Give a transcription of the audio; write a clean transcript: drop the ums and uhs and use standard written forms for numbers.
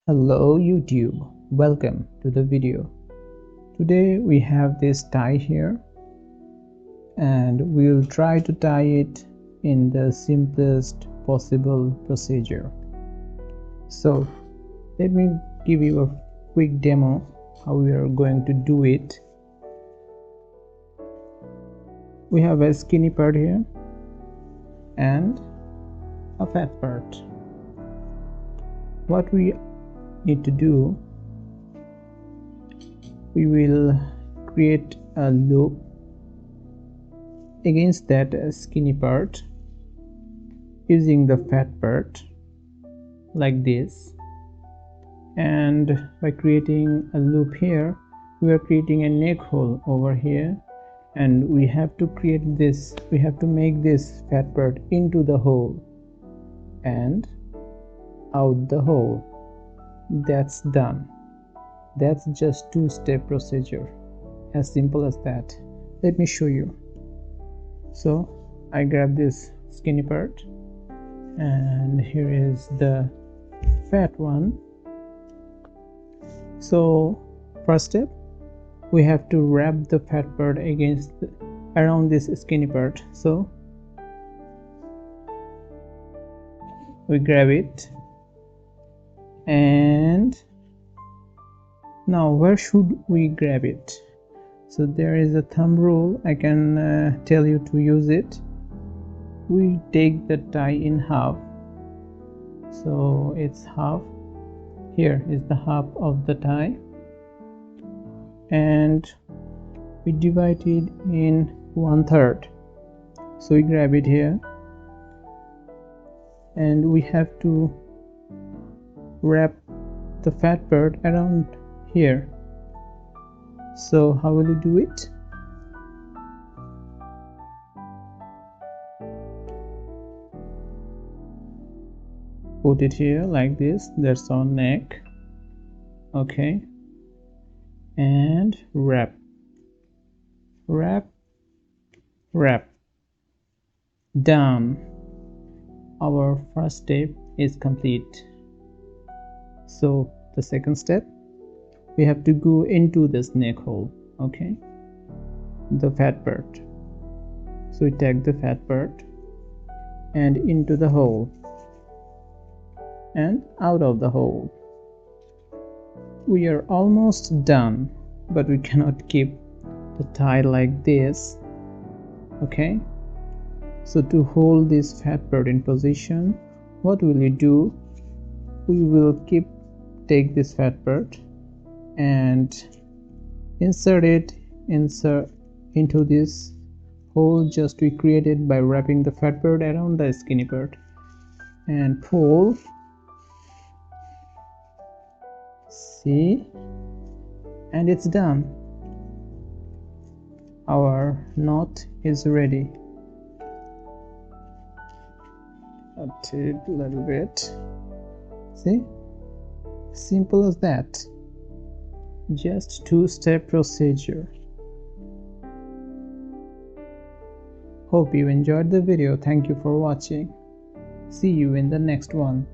Hello YouTube, welcome to the video. Today we have this tie here and we'll try to tie it in the simplest possible procedure. So let me give you a quick demo how we are going to do it. We have a skinny part here and a fat part. What we need to do, we will create a loop against that skinny part using the fat part like this, and by creating a loop here we are creating a neck hole over here, and we have to make this fat part into the hole and out the hole. That's done. That's just two-step procedure, as simple as that. Let me show you. So I grab this skinny part and here is the fat one. So first step, we have to wrap the fat part around this skinny part. So we grab it, and now where should we grab it? So there is a thumb rule, I can tell you to use it. We take the tie in half, so it's half. Here is the half of the tie, and we divide it in 1/3. So we grab it here and we have to wrap the fat part around here. So how will you do it? Put it here like this. That's our neck. Okay, and wrap. Done. Our first step is complete. So the second step, we have to go into this neck hole, okay, the fat part. So we take the fat part and into the hole and out of the hole. We are almost done, but we cannot keep the tie like this, okay. So to hold this fat part in position, what will you do? We will take this fat part and insert it into this hole just we created by wrapping the fat part around the skinny part, and pull. See, and it's done. Our knot is ready. I'll take a little bit. See, simple as that. Just two-step procedure. Hope you enjoyed the video. Thank you for watching. See you in the next one.